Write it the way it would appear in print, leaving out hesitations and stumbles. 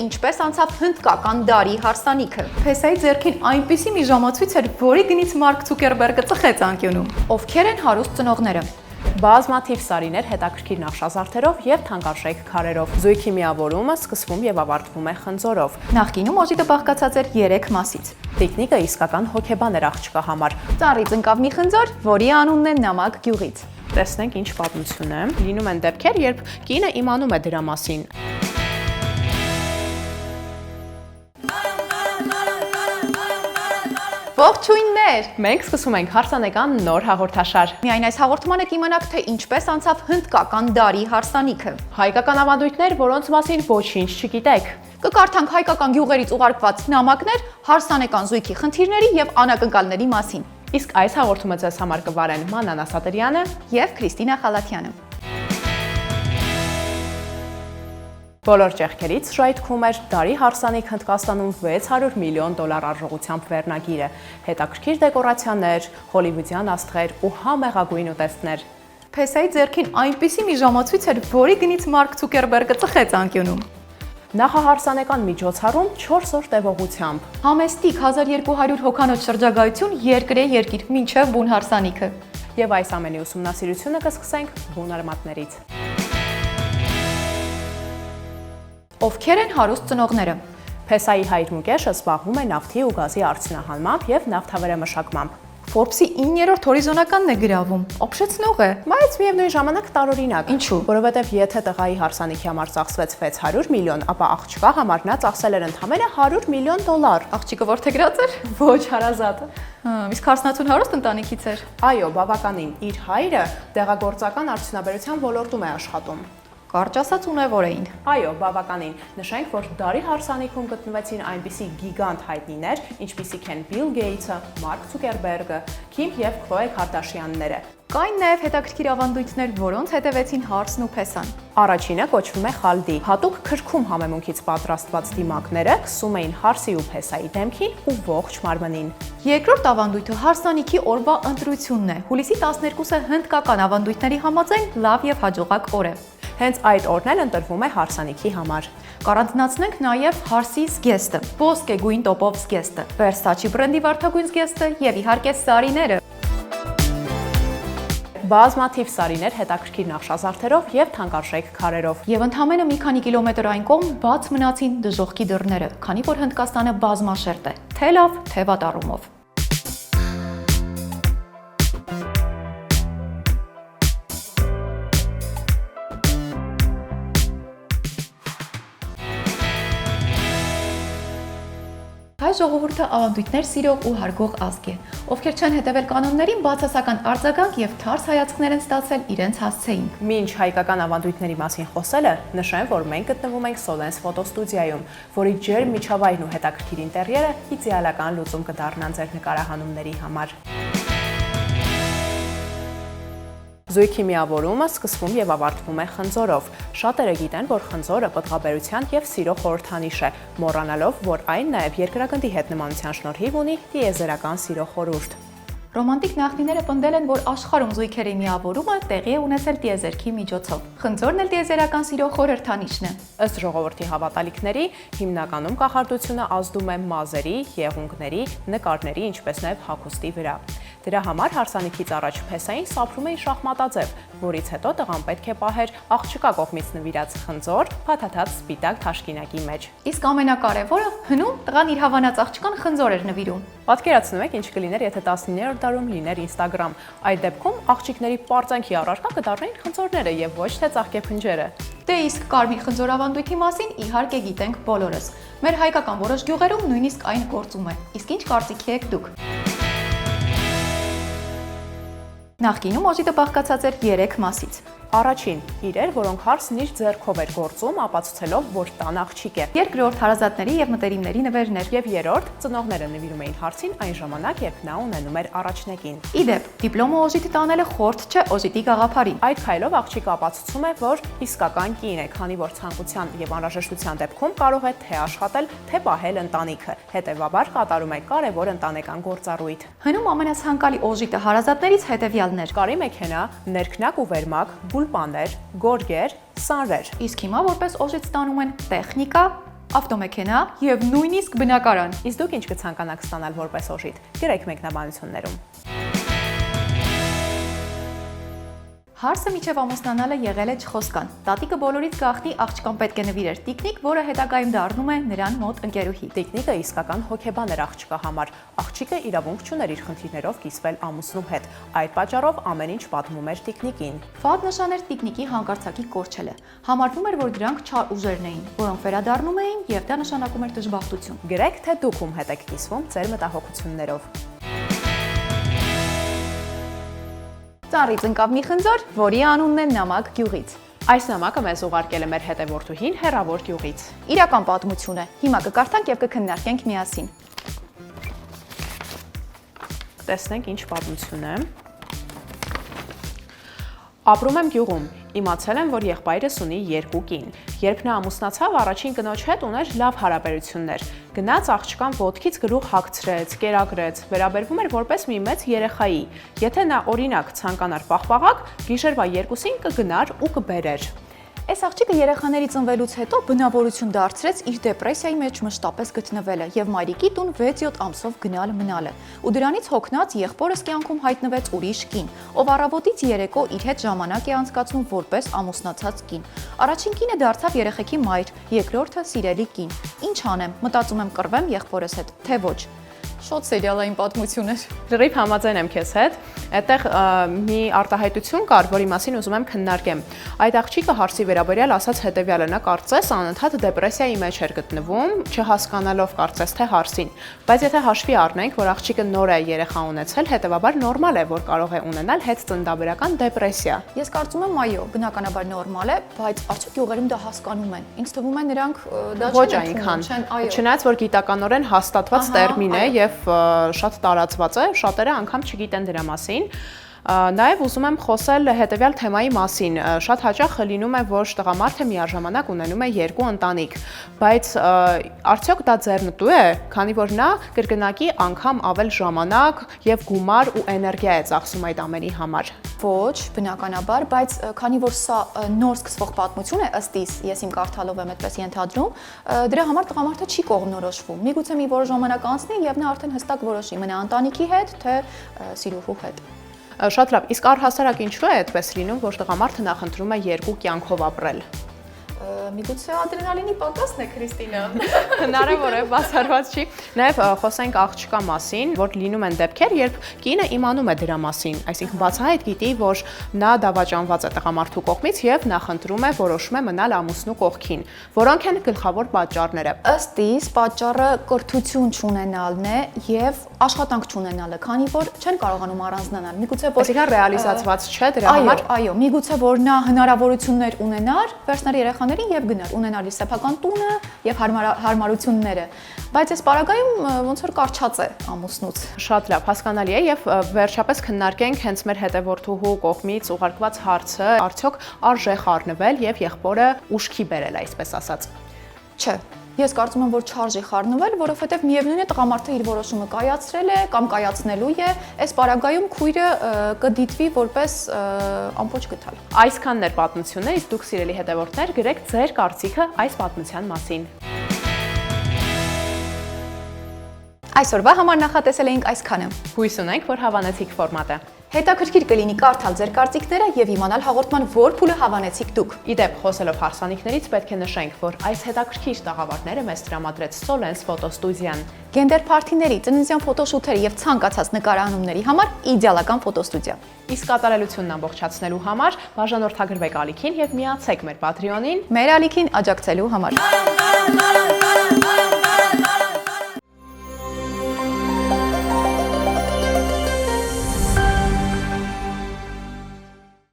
ինչպես անցավ հնդկական դարի հարսանիքը։ Փեսայի ձեռքին այնպիսի մի ժամացույց էր, որի գնից Մարկ Ցուկերբերգը ծխեց անկյունում։ Ովքեր են հարուստ ծնողները։ Բազմաթիվ սարիներ հետաքրքիր նախշազարդերով եւ թանկարժեք քարերով։ Զույգի միավորումը սկսվում եւ ավարտվում է խնձորով։ Նախկինում օժիտը բաղկացած էր 3 մասից։ Տիկնիկը իսկական հոգեբան էր աղջկա համար։ Ծառից ընկավ մի խնձոր, որի անունն է Նամակ գյուղից։ Տեսնենք ինչ պատմություն է։ Լինում են դեպքեր, երբ կինը իմանում է դրա մասին։ Ողջույններ։ Մենք սկսում ենք հարսանեկան նոր հաղորդաշար։ Միայն այս հաղորդմանը կիմանաք, թե ինչպես անցավ հնդկական դարի հարսանիքը։ Հայկական ավանդույթներ, որոնց մասին ոչինչ չգիտեք։ Կկարդանք հայկական գյուղերից ուղարկված նամակներ հարսանեկան զույգի խնդիրների եւ անակնկալների մասին։ Իսկ այս հաղորդումը ձեզ համար կվարեն Մանան Ասատրյանը եւ Քրիստինա Խալաթյանը։ Բոլոր ճեղքերից շայթքում էր դարի հարսանիք Հնդկաստանում $600 միլիոն արժողությամբ վերնագիրը, հետաքրքիր դեկորացիաներ, հոլիվուդյան աստղեր ու համեղագույն ուտեստներ։ Փեսայի ձեռքին այնպիսի մի ժամացույց էր, որի գնից Մարկ Ցուկերբերգը ծխեց անկյունում։ Նախահարսանեկան միջոցառում 4 օր տևողությամբ։ Համեստիկ 1200 հոգանոց շրջագայություն երկրի մինչև բուն հարսանիքը։ Եվ այս ամենի ուսումնասիրությունը կսկսենք բուն արմատներից։ Ովքեր են հարուստ ծնողները։ Փեսայի հայրմուկեշը զբաղվում է նավթի ու գազի արդյունահանմամբ եւ նավթավերամշակմամբ։ Forbes-ի 9-րդ հորիզոնականն է գրավում։ Օբշեցնող է, բայց միևնույն ժամանակ տարօրինակ։ Ինչու՞։ Որովհետև եթե տղայի հարսանիքի համար ծախսվեց $600 միլիոն, ապա աղջկա համար նա ծախսել էր ընդամենը $100 միլիոն։ Աղջիկը որդեգրած էր։ Ոչ հարազատ։ Իսկ հարսնացուն հարուստ ընտանիքից էր։ Այո, բավականին։ Իր հայրը դեղագործական արդյունաբերության ոլորտում է աշխատում։ Կարճ ասած ունևոր էին։ Այո, բավականին։ Նշենք, որ դարի հարսանիքում գտնվեցին այնպիսի գիգանտ հայտնիներ, ինչպիսիք են Բիլ Գեյթսը, Մարկ Ցուկերբերգը, Քիմ եւ Քլոե Քարդաշյանները։ Կային նաև հետաքրքիր ավանդույթներ, որոնց հետևեցին հարսն ու փեսան։ Առաջինը կոչվում է խալդի։ Հատուկ քրքում համեմունքից պատրաստված դիմակները քսում էին հարսի ու փեսայի դեմքին ու ողջ մարմնին։ Երկրորդ ավանդույթը հարսանիքի օրվա ընտրությունն է։ Հուլիսի 12-ը հնդկական ավանդույթների համաձայն լավ եւ հաջողակ օր է։ Հենց այդ օրն էլ ընտրվում է հարսանիքի համար։ Կառանդնացնենք նաև հարսի զգեստը, ոսկե գույն տոպով զգեստը, Versace բրենդի վարդագույն զգեստը եւ իհարկե սարիները։ Բազմաթիվ սարիներ հետաքրքիր նախշազարդերով եւ թանկարժեք քարերով։ Եվ ընդամենը մի քանի կիլոմետր այն կողմ բաց մնացին դժոխքի դռները, քանի որ Հնդկաստանը բազմաշերտ է, թե լավ, թե վատ առումով։ Հայ ժողովուրդը ավանդույթներ սիրող ու հարգող ազգ է, ովքեր չեն հետևել կանոններին, բացասական արձագանք եւ թարս հայացքներ են ստացել իրենց հասցեին։ Մինչ հայկական ավանդույթների մասին խոսելը, նշեմ, որ մենք գտնվում ենք Solens ֆոտոստուդիայում, որի ջերմ միջավայրն ու հետաքրքիր ինտերիերը իդեալական լուծում կդառնան ձեր նկարահանումների համար։ Զույգի միավորումը սկսվում եւ ավարտվում է խնձորով։ Շատերը գիտեն, որ խնձորը պտղաբերության եւ սիրո խորհրդանիշ է, մոռանալով, որ այն նաեւ երկրագնդի հետ նմանության շնորհիվ ունի տիեզերական սիրո խորհուրդ։ Ռոմանտիկ նախնիները պնդել են, որ աշխարհում զույգերի միավորումը տեղի է ունեցել տիեզերքի միջոցով։ Խնձորն էլ տիեզերական սիրո խորհրդանիշն է։ Ըստ ժողովրդի հավատալիքների, հիմնականում կախարդությունը ազդում է մազերի, եղունգների, նկարների, ինչպես նաև հագուստի վրա։ Դրա համար հարսանիքից առաջ փեսային սափրում էին շախմատաձև, որից հետո տղան պետք է պահեր աղջկա կողմից նվիրած խնձոր, փաթաթած սպիտակ թաշկինակի մեջ։ Իսկ ամենակարևորը, հնում տղան իր հավանած աղջկան խնձոր էր նվիրում։ Պատկերացնում եք, ինչ կլիներ, եթե 19-րդ դարում լիներ Instagram։ Այդ դեպքում աղջիկների պարծանքի առարկա կդառնային խնձորները եւ ոչ թե ծաղկեփնջերը։ Դե իսկ կարմիր խնձոր ավանդույթի մասին իհարկե գիտենք բոլորս։ Մեր հայկական որոշ գյուղերում նույնիսկ այն գործում է։ Իսկ ինչ կարծիքի եք դուք։ Նախկինում օժիտը բաղկացած էր 3 մասից։ Առաջին՝ իրեր, որոնք հարսն իր ձեռքով էր գործում, ապացուցելով, որ տան աղջիկ է։ Երկրորդ՝ հարազատների եւ մտերիմների նվերներ։ Եվ երրորդ՝ ծնողները նվիրում էին հարսին այն ժամանակ, երբ նա ունենում էր առաջնեկին։ Իդեպ, դիպլոմը օժիտի տանելը խորտ չէ օժիտի գաղափարին։ Այդ քայլով աղջիկը ապացուցում է, որ իսկական կին է, քանի որ ցանկության եւ անհրաժեշտության դեպքում կարող է թե աշխատել, թե պահել ընտանիքը։ Հետևաբար կատարում է կարևոր ընտանեկան գործառույթ։ Հնում ամենացանկալի օժիտը հարազատներից հետևյալն էր. Կարի մեքենա, ներքնակ ու վերմակ, գուլպաներ, գորգեր, սանրեր։ Իսկ հիմա որպես օժիտ ստանում են տեխնիկա, ավտոմեքենա եւ նույնիսկ բնակարան։ Իսկ դուք ինչ կցանկանաք ստանալ որպես օժիտ։ Գրեք մեկնաբանություններում։ Հարսը միջև ամուսնանալը եղել է չխոսքան։ Տատիկը բոլորից գաղտնի աղջկան պետք է նվիրեր տիկնիկ, որը հետագայում դառնում է նրան մոտ ընկերուհի։ Տիկնիկը իսկական հոգեբան էր աղջկա համար։ Աղջիկը իրավունք չուներ իր խնդիրներով կիսվել ամուսնու հետ։ Այդ պատճառով ամեն ինչ պատմում էր տիկնիկին։ Վատ նշան էր տիկնիկի հանկարծակի կորչելը։ Համարվում էր, որ դրանք չար ուժերն էին, որոնք վերադառնում էին, եւ դա նշանակում էր դժբախտություն։ Գրեք, թե դուք ում հետ եք կիսվում ձեր մտահոգություններով։ Ծառից ընկավ մի խնձոր, որի անունն է Նամակ գյուղից։ Այս նամակը մեզ ուղարկել է մեր հետևորդուհին հեռավոր գյուղից։ Իրական պատմություն է։ Հիմա կկարդանք եւ կքննարկենք միասին։ Տեսնենք ինչ պատմություն է։ Ապրում եմ գյուղում։ Իմացել եմ, որ եղբայրս ունի 2 կին։ Երբ նա ամուսնացավ, առաջին կնոջ հետ ուներ լավ հարաբերություններ։ Գնաց աղջկան ոտքից գլուխ հագցրեց, կերակրեց, վերաբերվում էր որպես մի մեծ երեխայի։ Եթե նա օրինակ ցանկանար պաղպաղակ, գիշերվա 2-ին կգնար ու կբերեր։ Այս աղջիկը երեխաների ծնվելուց հետո բնավորություն դարձրեց իր դեպրեսիայի մեջ մշտապես գտնվելը եւ մայրիկի տուն 6-7 ամսով գնալ մնալը։ Ու դրանից հոգնած եղբորս կյանքում հայտնվեց ուրիշ կին, ով առավոտից երեկո իր հետ ժամանակ է անցկացնում որպես ամուսնացած կին։ Առաջին կինը դարձավ երեխեքի մայր, երկրորդը սիրելի կին։ Ինչ անեմ, մտածում եմ կռվեմ եղբորս հետ, թե ոչ։ Շոտ սերիալային պատմություն էր։ Լրիվ համաձայն եմ քեզ հետ։ Այդտեղ մի արտահայտություն կար, որի մասին ուզում եմ քննարկեմ։ Այդ աղջիկը հարցի վերաբերյալ ասաց հետևյալը. նա կարծես անընդհատ դեպրեսիայի մեջ էր գտնվում, չհասկանալով կարծես թե հարցին։ Բայց եթե հաշվի առնենք, որ աղջիկը նոր է երեխա ունեցել, հետեւաբար նորմալ է, որ կարող է ունենալ հետծնդաբերական դեպրեսիա։ Ես կարծում եմ, այո, բնականաբար նորմալ է, բայց արդյոք գյուղերում դա հասկանում են։ Ինձ թվում է նրանք դա ոչ այնքան։ Չնայած որ գիտականորեն հաստատված տերմին է եւ շատ տարածված է, շատերը անգամ չգիտեն դրա մասին։ Նաև ուզում եմ խոսել հետևյալ թեմայի մասին։ Շատ հաճախ լինում է, որ տղամարդը միաժամանակ ունենում է 2 ընտանիք, բայց արդյոք դա ձեռնտու է, քանի որ նա կրկնակի անգամ ավել ժամանակ եւ գումար ու էներգիա է ծախսում այդ ամենի համար։ Ոչ, բնականաբար, բայց քանի որ սա նոր սկսվող պատմություն է, ըստ իս, ես իմ կարդալով եմ այդպես ենթադրում, դրա համար տղամարդը չի կողմնորոշվում։ Միգուցե մի որոշ ժամանակ անցնի եւ նա արդեն հստակ որոշի՝ մնա ընտանիքի հետ, թե սիրուհու հետ։ Շատ լավ, իսկ առհասարակ ինչու է այդպես լինում, որ տղամարդը նախընտրում է 2 կյանքով ապրել։ Միգուցե ադրենալինի պակասն է, Քրիստինա։ Հնարավոր է, բացառված չի։ Նաև խոսենք աղջկա մասին, որ լինում են դեպքեր, երբ կինը իմանում է դրա մասին, այսինքն բացահայտ գիտի, որ նա դավաճանված է տղամարդու կողմից եւ նախընտրում է, որոշում է մնալ ամուսնու կողքին։ Որոնք են գլխավոր պատճառները։ Ըստ իս, պատճառը կրթություն չունենալն է եւ աշխատանք չունենալը, քանի որ չեն կարողանում առանձնանալ։ Միգուցե այսինքն ռեալիզացված չէ դրա համար։ Այո, միգուցե որ նա հնարավորություններ ունենար, վերցներ երեխաներին եւ գնար, ունենալ իր սեփական տունը եւ հարմարությունները, բայց այս պարագայում ոնց որ կարճած է ամուսնուց։ Շատ լավ, հասկանալի է եւ վերջապես քննարկենք հենց մեր հետևորդուհու կողմից ուղարկված հարցը, արդյոք արժե խառնվել եւ եղբորը ուշքի բերել, այսպես ասած։ Չէ, ես կարծում եմ, որ չարժի խառնվել, որովհետև միևնույն է տղամարդը իր որոշումը կայացրել է կամ կայացնելու է, այս պարագայում քույրը կդիտվի որպես ամբողջ գտալ։ Այսքանն էր պատմությունը, իսկ դուք սիրելի հետևորդներ գրեք ձեր կարծիքը այս պատմության մասին։ Այսօրվա համար նախատեսել էինք այսքանը։ Հույս ունենք, որ հավանեցիք ֆորմատը։ Հետաքրքիր կլինի կարդալ ձեր կարծիքները եւ իմանալ հաղորդման որ փուլը հավանեցիք դուք։ Իդեպ, խոսելով հարսանիքներից պետք է նշենք, որ այս հետաքրքիր տաղավարները մեզ տրամադրեց Solens ֆոտոստուդիան։ Գենդեր փարթիների, ծննդյան ֆոտոշութերի եւ ցանկացած նկարահանումների համար իդեալական ֆոտոստուդիա։ Իսկ կատարելությունն ամբողջացնելու համար բաժանորդագրվեք ալիքին եւ միացեք մեր Patreon-ին մեր ալիքին աջակցելու համար։